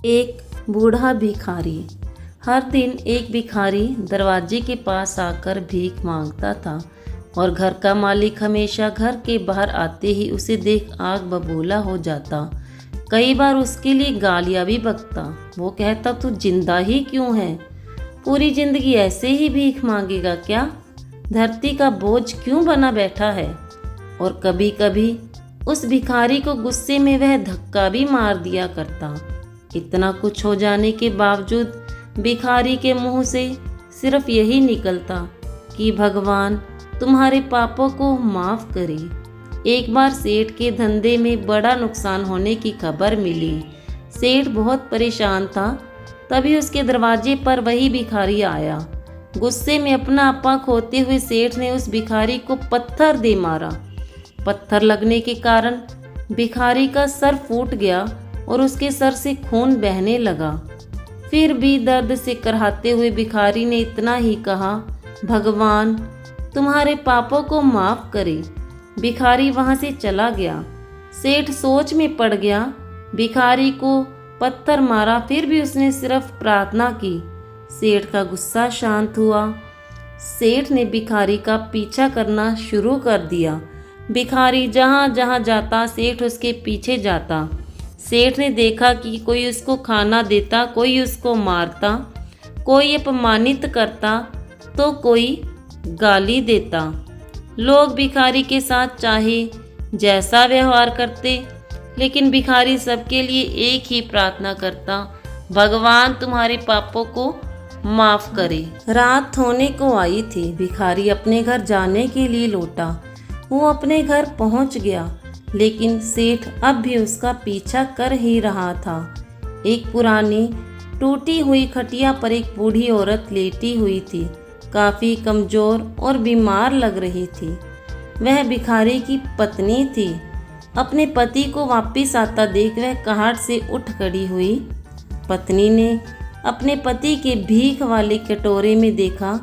एक बूढ़ा भिखारी। हर दिन एक भिखारी दरवाजे के पास आकर भीख मांगता था और घर का मालिक हमेशा घर के बाहर आते ही उसे देख आग बबूला हो जाता। कई बार उसके लिए गालियाँ भी बकता। वो कहता, तू जिंदा ही क्यों है? पूरी जिंदगी ऐसे ही भीख मांगेगा क्या? धरती का बोझ क्यों बना बैठा है? और कभी कभी उस भिखारी को गुस्से में वह धक्का भी मार दिया करता। इतना कुछ हो जाने के बावजूद भिखारी के मुंह से सिर्फ यही निकलता कि भगवान तुम्हारे पापों को माफ करे। एक बार सेठ के धंधे में बड़ा नुकसान होने की खबर मिली। सेठ बहुत परेशान था। तभी उसके दरवाजे पर वही भिखारी आया। गुस्से में अपना आपा खोते हुए सेठ ने उस भिखारी को पत्थर दे मारा। पत्थर लगने के कारण भिखारी का सर फूट गया और उसके सर से खून बहने लगा। फिर भी दर्द से कराहते हुए भिखारी ने इतना ही कहा, भगवान तुम्हारे पापों को माफ करे। भिखारी वहां से चला गया। सेठ सोच में पड़ गया। भिखारी को पत्थर मारा, फिर भी उसने सिर्फ प्रार्थना की। सेठ का गुस्सा शांत हुआ। सेठ ने भिखारी का पीछा करना शुरू कर दिया। भिखारी जहाँ जहाँ जाता सेठ उसके पीछे जाता। सेठ ने देखा कि कोई उसको खाना देता, कोई उसको मारता, कोई अपमानित करता तो कोई गाली देता। लोग भिखारी के साथ चाहे जैसा व्यवहार करते, लेकिन भिखारी सबके लिए एक ही प्रार्थना करता, भगवान तुम्हारे पापों को माफ करे। रात होने को आई थी। भिखारी अपने घर जाने के लिए लौटा। वो अपने घर पहुंच गया, लेकिन सेठ अब भी उसका पीछा कर ही रहा था। एक पुरानी टूटी हुई खटिया पर एक बूढ़ी औरत लेटी हुई थी। काफ़ी कमज़ोर और बीमार लग रही थी। वह भिखारी की पत्नी थी। अपने पति को वापस आता देख वह कहाट से उठ खड़ी हुई। पत्नी ने अपने पति के भीख वाले कटोरे में देखा,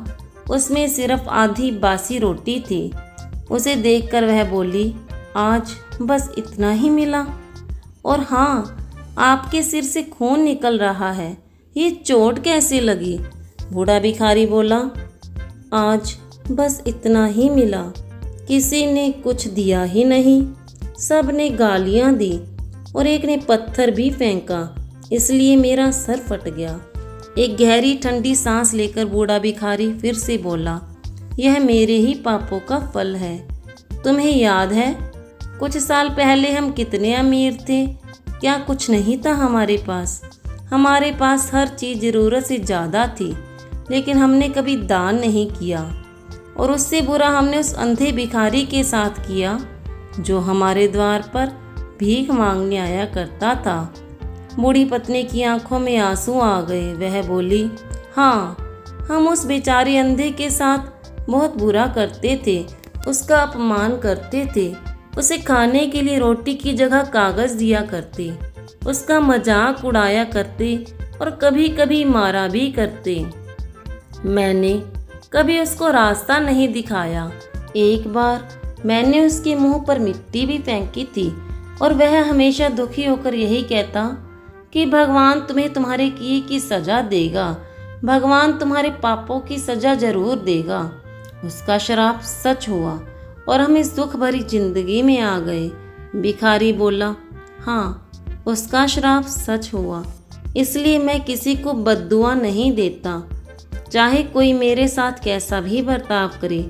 उसमें सिर्फ आधी बासी रोटी थी। उसे देखकर वह बोली, आज बस इतना ही मिला? और हाँ, आपके सिर से खून निकल रहा है, ये चोट कैसे लगी? बूढ़ा भिखारी बोला, आज बस इतना ही मिला। किसी ने कुछ दिया ही नहीं। सब ने गालियाँ दी और एक ने पत्थर भी फेंका, इसलिए मेरा सर फट गया। एक गहरी ठंडी सांस लेकर बूढ़ा भिखारी फिर से बोला, यह मेरे ही पापों का फल है। तुम्हें याद है कुछ साल पहले हम कितने अमीर थे? क्या कुछ नहीं था हमारे पास? हमारे पास हर चीज़ ज़रूरत से ज़्यादा थी, लेकिन हमने कभी दान नहीं किया। और उससे बुरा हमने उस अंधे भिखारी के साथ किया जो हमारे द्वार पर भीख मांगने आया करता था। बूढ़ी पत्नी की आंखों में आंसू आ गए। वह बोली, हाँ, हम उस बेचारे अंधे के साथ बहुत बुरा करते थे, उसका अपमान करते थे, उसे खाने के लिए रोटी की जगह कागज़ दिया करते, उसका मजाक उड़ाया करते और कभी कभी मारा भी करते। मैंने कभी उसको रास्ता नहीं दिखाया। एक बार मैंने उसके मुंह पर मिट्टी भी फेंकी थी और वह हमेशा दुखी होकर यही कहता कि भगवान तुम्हें तुम्हारे किए की सज़ा देगा, भगवान तुम्हारे पापों की सज़ा जरूर देगा। उसका श्राप सच हुआ और हम इस दुख भरी जिंदगी में आ गए। भिखारी बोला, हाँ, उसका श्राप सच हुआ, इसलिए मैं किसी को बद्दुआ नहीं देता। चाहे कोई मेरे साथ कैसा भी बर्ताव करे,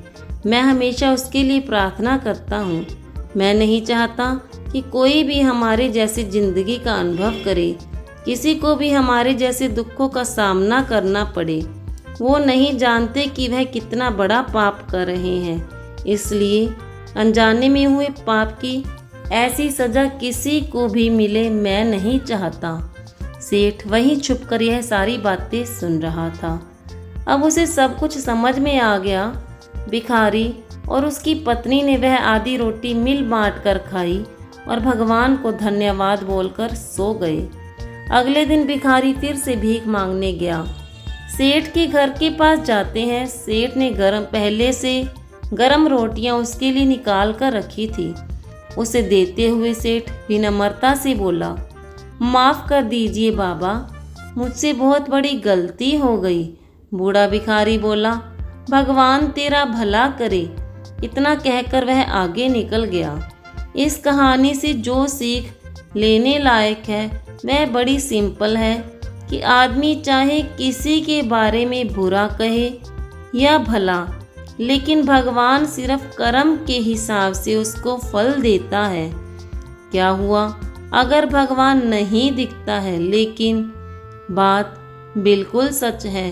मैं हमेशा उसके लिए प्रार्थना करता हूँ। मैं नहीं चाहता कि कोई भी हमारे जैसी जिंदगी का अनुभव करे, किसी को भी हमारे जैसे दुखों का सामना करना पड़े। वो नहीं जानते कि वह कितना बड़ा पाप कर रहे हैं, इसलिए अनजाने में हुए पाप की ऐसी सज़ा किसी को भी मिले मैं नहीं चाहता। सेठ वहीं छुपकर यह सारी बातें सुन रहा था। अब उसे सब कुछ समझ में आ गया। भिखारी और उसकी पत्नी ने वह आधी रोटी मिल बांट कर खाई और भगवान को धन्यवाद बोलकर सो गए। अगले दिन भिखारी फिर से भीख मांगने गया। सेठ के घर के पास जाते हैं। सेठ ने पहले से गरम रोटियां उसके लिए निकाल कर रखी थी। उसे देते हुए सेठ विनम्रता से बोला, माफ़ कर दीजिए बाबा, मुझसे बहुत बड़ी गलती हो गई। बूढ़ा भिखारी बोला। भगवान तेरा भला करे। इतना कहकर वह आगे निकल गया। इस कहानी से जो सीख लेने लायक है वह बड़ी सिंपल है कि आदमी चाहे किसी के बारे में बुरा कहे या भला, लेकिन भगवान सिर्फ कर्म के हिसाब से उसको फल देता है। क्या हुआ अगर भगवान नहीं दिखता है, लेकिन बात बिल्कुल सच है,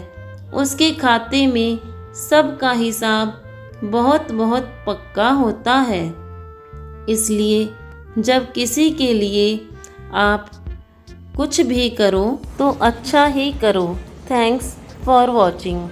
उसके खाते में सबका हिसाब बहुत बहुत पक्का होता है। इसलिए जब किसी के लिए आप कुछ भी करो तो अच्छा ही करो। Thanks for watching.